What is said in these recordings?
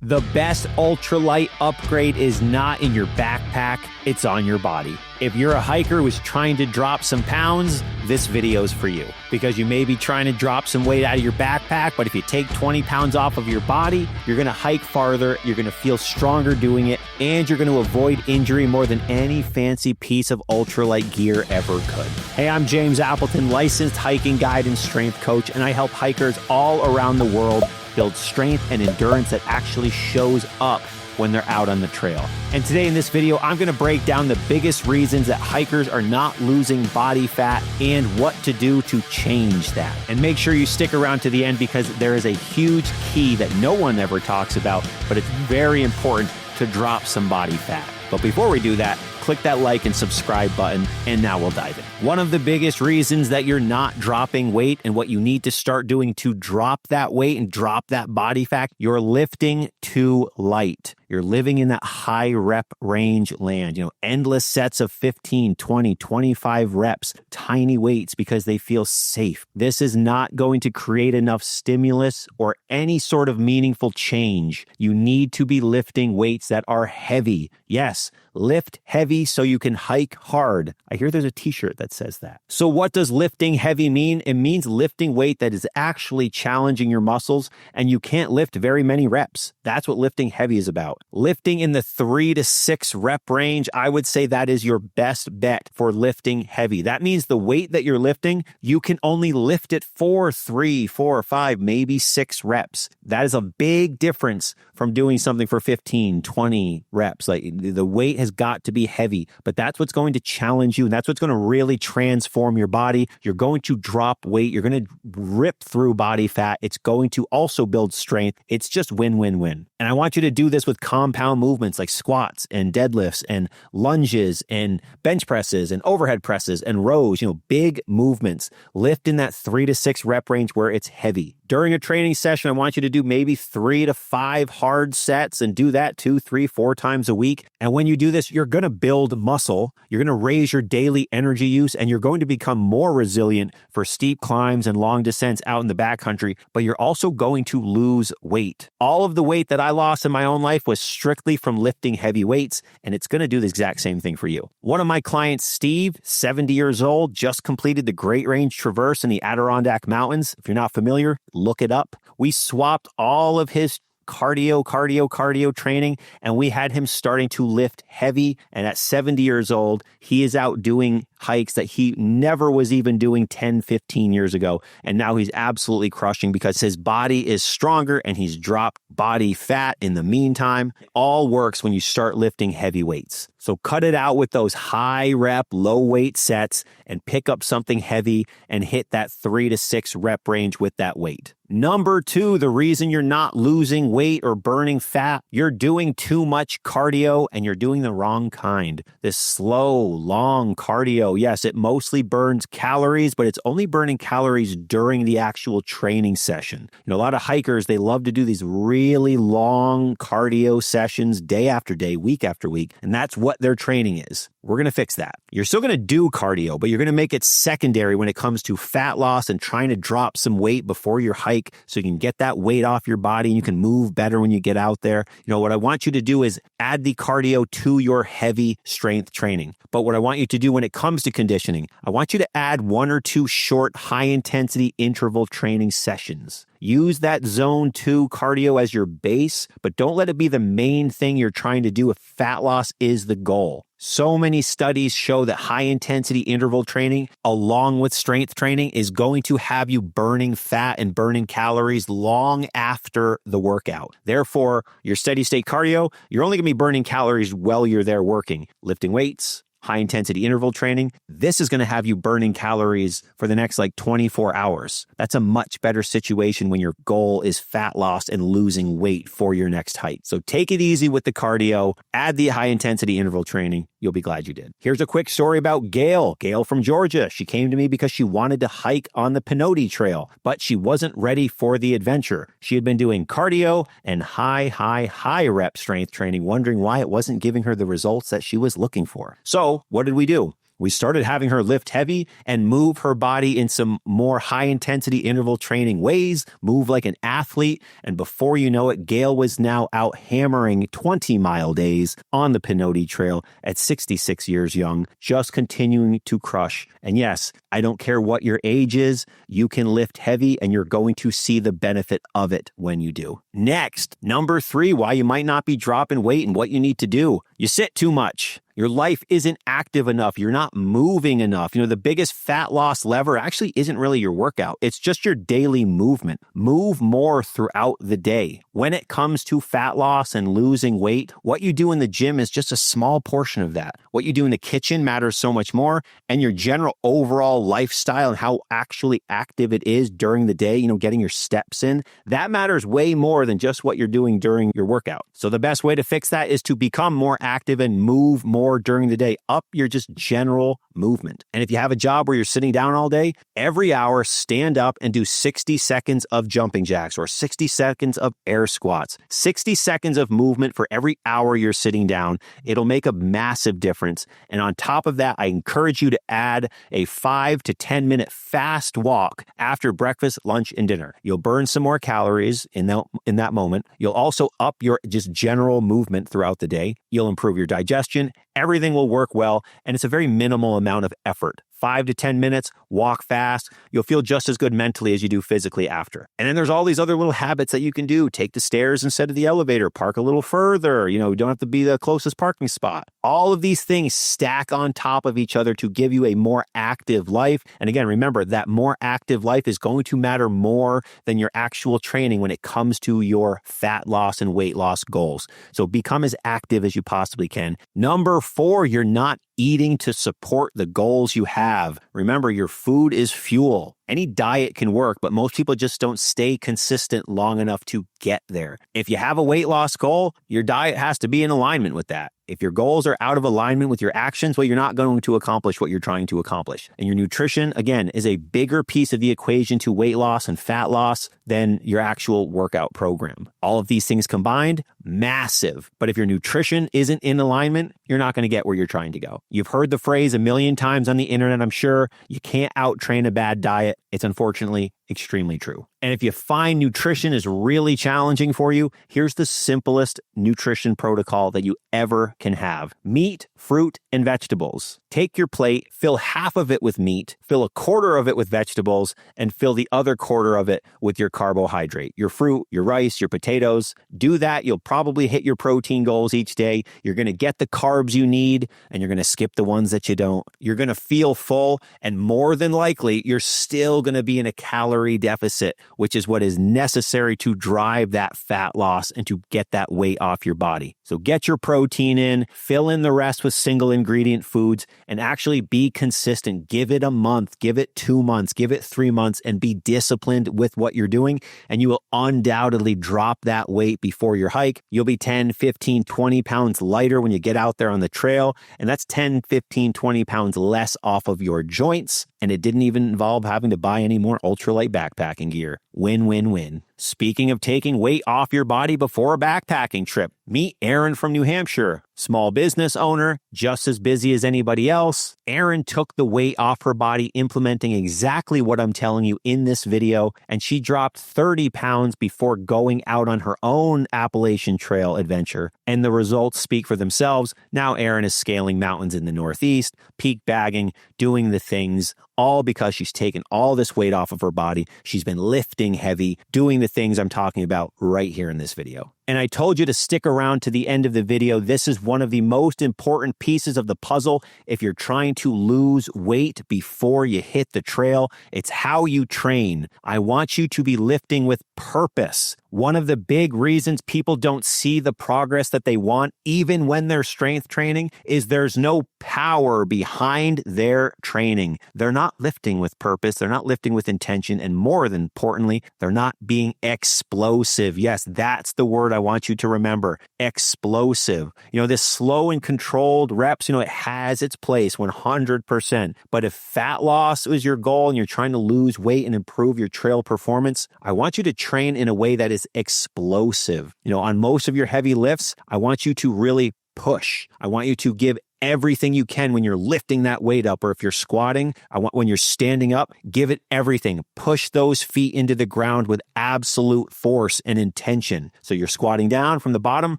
The best ultralight upgrade is not in your backpack, it's on your body. If you're a hiker who's trying to drop some pounds, this video is for you. Because you may be trying to drop some weight out of your backpack, but if you take 20 pounds off of your body, you're gonna hike farther, you're gonna feel stronger doing it, and you're gonna avoid injury more than any fancy piece of ultralight gear ever could. Hey, I'm James Appleton, licensed hiking guide and strength coach, and I help hikers all around the world build strength and endurance that actually shows up when they're out on the trail. And today in this video, I'm gonna break down the biggest reasons that hikers are not losing body fat and what to do to change that. And make sure you stick around to the end because there is a huge key that no one ever talks about, but it's very important to drop some body fat. But before we do that, click that like and subscribe button, and now we'll dive in. One of the biggest reasons that you're not dropping weight and what you need to start doing to drop that weight and drop that body fat, you're lifting too light. You're living in that high rep range land, endless sets of 15, 20, 25 reps, tiny weights because they feel safe. This is not going to create enough stimulus or any sort of meaningful change. You need to be lifting weights that are heavy. Yes, lift heavy so you can hike hard. I hear there's a t-shirt that says that. So what does lifting heavy mean? It means lifting weight that is actually challenging your muscles, and you can't lift very many reps. That's what lifting heavy is about. Lifting in the 3 to 6 rep range, I would say that is your best bet for lifting heavy. That means the weight that you're lifting, you can only lift it for 3, 4, 5, maybe 6 reps. That is a big difference from doing something for 15, 20 reps. Like the weight has got to be heavy, but that's what's going to challenge you. And that's what's going to really transform your body. You're going to drop weight. You're going to rip through body fat. It's going to also build strength. It's just win, win, win. And I want you to do this with compound movements like squats and deadlifts and lunges and bench presses and overhead presses and rows, big movements. Lift in that 3 to 6 rep range where it's heavy. During a training session, I want you to do maybe 3 to 5 hard sets and do that 2, 3, 4 times a week. And when you do this, you're going to build muscle. You're going to raise your daily energy use, and you're going to become more resilient for steep climbs and long descents out in the backcountry, but you're also going to lose weight. All of the weight that I lost in my own life was strictly from lifting heavy weights, and it's going to do the exact same thing for you. One of my clients, Steve, 70 years old, just completed the Great Range Traverse in the Adirondack Mountains. If you're not familiar, look it up. We swapped all of his cardio training, and we had him starting to lift heavy. And at 70 years old, he is out doing hikes that he never was even doing 10, 15 years ago. And now he's absolutely crushing because his body is stronger and he's dropped body fat in the meantime. It all works when you start lifting heavy weights. So cut it out with those high rep, low weight sets and pick up something heavy and hit that 3 to 6 rep range with that weight. Number 2, the reason you're not losing weight or burning fat, you're doing too much cardio and you're doing the wrong kind. This slow, long cardio, yes, it mostly burns calories, but it's only burning calories during the actual training session. A lot of hikers, they love to do these really long cardio sessions day after day, week after week, and that's what their training is. We're going to fix that. You're still going to do cardio, but you're going to make it secondary when it comes to fat loss and trying to drop some weight before your hike so you can get that weight off your body and you can move better when you get out there. What I want you to do is add the cardio to your heavy strength training. But what I want you to do when it comes to conditioning, I want you to add 1 or 2 short, high-intensity interval training sessions. Use that zone 2 cardio as your base, but don't let it be the main thing you're trying to do if fat loss is the goal. So many studies show that high-intensity interval training, along with strength training, is going to have you burning fat and burning calories long after the workout. Therefore, your steady-state cardio, you're only going to be burning calories while you're there working. Lifting weights, high-intensity interval training, this is going to have you burning calories for the next 24 hours. That's a much better situation when your goal is fat loss and losing weight for your next hike. So take it easy with the cardio, add the high-intensity interval training. You'll be glad you did. Here's a quick story about Gail. Gail from Georgia. She came to me because she wanted to hike on the Pinoti Trail, but she wasn't ready for the adventure. She had been doing cardio and high rep strength training, wondering why it wasn't giving her the results that she was looking for. So what did we do? We started having her lift heavy and move her body in some more high-intensity interval training ways, move like an athlete, and before you know it, Gail was now out hammering 20-mile days on the Pinoti Trail at 66 years young, just continuing to crush. And yes, I don't care what your age is, you can lift heavy and you're going to see the benefit of it when you do. Next, number 3, why you might not be dropping weight and what you need to do. You sit too much. Your life isn't active enough. You're not moving enough. The biggest fat loss lever actually isn't really your workout. It's just your daily movement. Move more throughout the day. When it comes to fat loss and losing weight, what you do in the gym is just a small portion of that. What you do in the kitchen matters so much more, and your general overall lifestyle and how actually active it is during the day, getting your steps in, that matters way more than just what you're doing during your workout. So the best way to fix that is to become more active and move more during the day, up your just general movement. And if you have a job where you're sitting down all day, every hour stand up and do 60 seconds of jumping jacks or 60 seconds of air squats. 60 seconds of movement for every hour you're sitting down. It'll make a massive difference. And on top of that, I encourage you to add a 5 to 10 minute fast walk after breakfast, lunch, and dinner. You'll burn some more calories in that moment. You'll also up your just general movement throughout the day. You'll improve your digestion. Everything will work well, and it's a very minimal amount of effort. 5 to 10 minutes, walk fast. You'll feel just as good mentally as you do physically after. And then there's all these other little habits that you can do. Take the stairs instead of the elevator, park a little further. You don't have to be the closest parking spot. All of these things stack on top of each other to give you a more active life. And again, remember that more active life is going to matter more than your actual training when it comes to your fat loss and weight loss goals. So become as active as you possibly can. Number 4, you're not eating to support the goals you have. Remember, your food is fuel. Any diet can work, but most people just don't stay consistent long enough to get there. If you have a weight loss goal, your diet has to be in alignment with that. If your goals are out of alignment with your actions, well, you're not going to accomplish what you're trying to accomplish. And your nutrition, again, is a bigger piece of the equation to weight loss and fat loss than your actual workout program. All of these things combined, massive. But if your nutrition isn't in alignment, you're not going to get where you're trying to go. You've heard the phrase a million times on the internet, I'm sure. You can't out-train a bad diet. It's unfortunately extremely true. And if you find nutrition is really challenging for you, here's the simplest nutrition protocol that you ever can have. Meat, fruit, and vegetables. Take your plate, fill half of it with meat, fill a quarter of it with vegetables, and fill the other quarter of it with your carbohydrate, your fruit, your rice, your potatoes. Do that. You'll probably hit your protein goals each day. You're going to get the carbs you need, and you're going to skip the ones that you don't. You're going to feel full, and more than likely, you're still going to be in a calorie deficit, which is what is necessary to drive that fat loss and to get that weight off your body. So get your protein in, fill in the rest with single ingredient foods, and actually be consistent. Give it a month, give it 2 months, give it 3 months, and be disciplined with what you're doing. And you will undoubtedly drop that weight before your hike. You'll be 10, 15, 20 pounds lighter when you get out there on the trail. And that's 10, 15, 20 pounds less off of your joints. And it didn't even involve having to buy any more ultralight backpacking gear. Win, win, win. Speaking of taking weight off your body before a backpacking trip, meet Erin from New Hampshire. Small business owner, just as busy as anybody else. Erin took the weight off her body implementing exactly what I'm telling you in this video, and she dropped 30 pounds before going out on her own Appalachian Trail adventure. And the results speak for themselves. Now Erin is scaling mountains in the Northeast, peak bagging, doing the things, all because she's taken all this weight off of her body. She's been lifting heavy, doing the things I'm talking about right here in this video. And I told you to stick around to the end of the video. This is one of the most important pieces of the puzzle if you're trying to lose weight before you hit the trail. It's how you train. I want you to be lifting with purpose. One of the big reasons people don't see the progress that they want, even when they're strength training, is there's no power behind their training. They're not lifting with purpose. They're not lifting with intention. And more than importantly, they're not being explosive. Yes, that's the word I want you to remember. Explosive. This slow and controlled reps, it has its place 100%. But if fat loss is your goal and you're trying to lose weight and improve your trail performance, I want you to train in a way that is explosive. On most of your heavy lifts, I want you to really push. I want you to give everything you can when you're lifting that weight up, or if you're squatting, when you're standing up, give it everything. Push those feet into the ground with absolute force and intention. So you're squatting down from the bottom,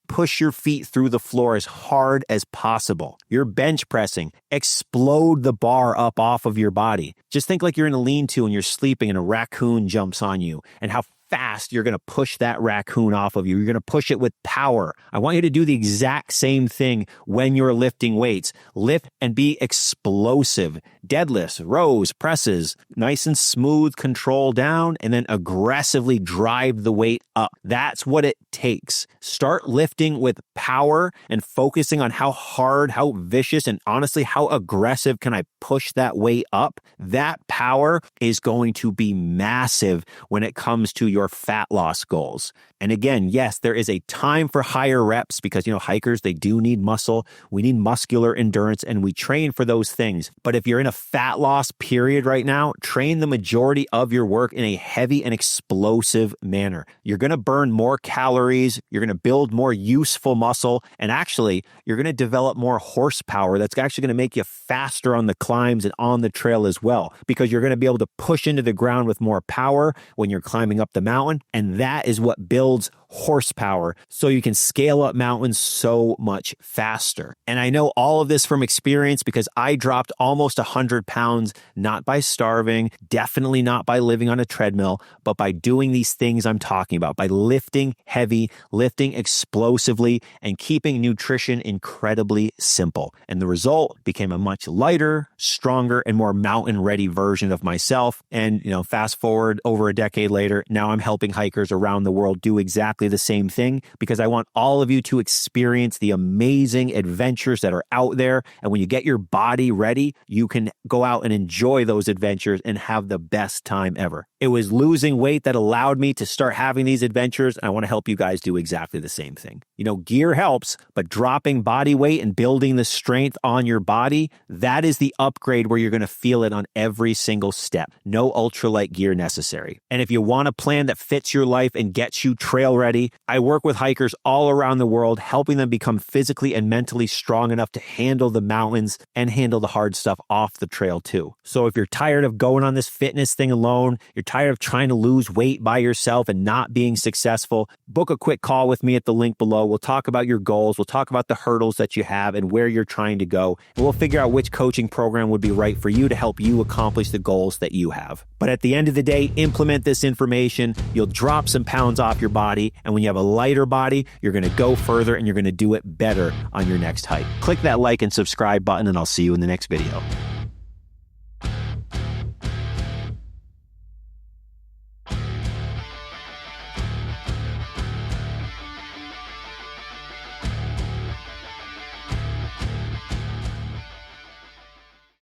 push your feet through the floor as hard as possible. You're bench pressing, explode the bar up off of your body. Just think like you're in a lean-to and you're sleeping and a raccoon jumps on you, and how fast you're going to push that raccoon off of you. You're going to push it with power. I want you to do the exact same thing when you're lifting weights. Lift and be explosive. Deadlifts, rows, presses, nice and smooth, control down, and then aggressively drive the weight up. That's what it takes. Start lifting with power and focusing on how hard, how vicious, and honestly, how aggressive can I push that weight up. That power is going to be massive when it comes to your fat loss goals. And again, yes, there is a time for higher reps because, hikers, they do need muscle. We need muscular endurance and we train for those things. But if you're in a fat loss period right now, train the majority of your work in a heavy and explosive manner. You're going to burn more calories. You're going to build more useful muscle. And actually, you're going to develop more horsepower. That's actually going to make you faster on the climbs and on the trail as well, because you're going to be able to push into the ground with more power when you're climbing up the mountain. And that is what builds horsepower, so you can scale up mountains so much faster. And I know all of this from experience because I dropped almost 100 pounds, not by starving, definitely not by living on a treadmill, but by doing these things I'm talking about, by lifting heavy, lifting explosively, and keeping nutrition incredibly simple. And the result became a much lighter, stronger, and more mountain-ready version of myself. And, fast forward over a decade later, now I'm helping hikers around the world do exactly the same thing, because I want all of you to experience the amazing adventures that are out there. And when you get your body ready, you can go out and enjoy those adventures and have the best time ever. It was losing weight that allowed me to start having these adventures. And I want to help you guys do exactly the same thing. Gear helps, but dropping body weight and building the strength on your body, that is the upgrade where you're going to feel it on every single step. No ultralight gear necessary. And if you want a plan that fits your life and gets you trail ready, I work with hikers all around the world, helping them become physically and mentally strong enough to handle the mountains and handle the hard stuff off the trail too. So if you're tired of going on this fitness thing alone, you're tired of trying to lose weight by yourself and not being successful, book a quick call with me at the link below. We'll talk about your goals. We'll talk about the hurdles that you have and where you're trying to go. And we'll figure out which coaching program would be right for you to help you accomplish the goals that you have. But at the end of the day, implement this information. You'll drop some pounds off your body. And when you have a lighter body, you're going to go further and you're going to do it better on your next hike. Click that like and subscribe button, and I'll see you in the next video.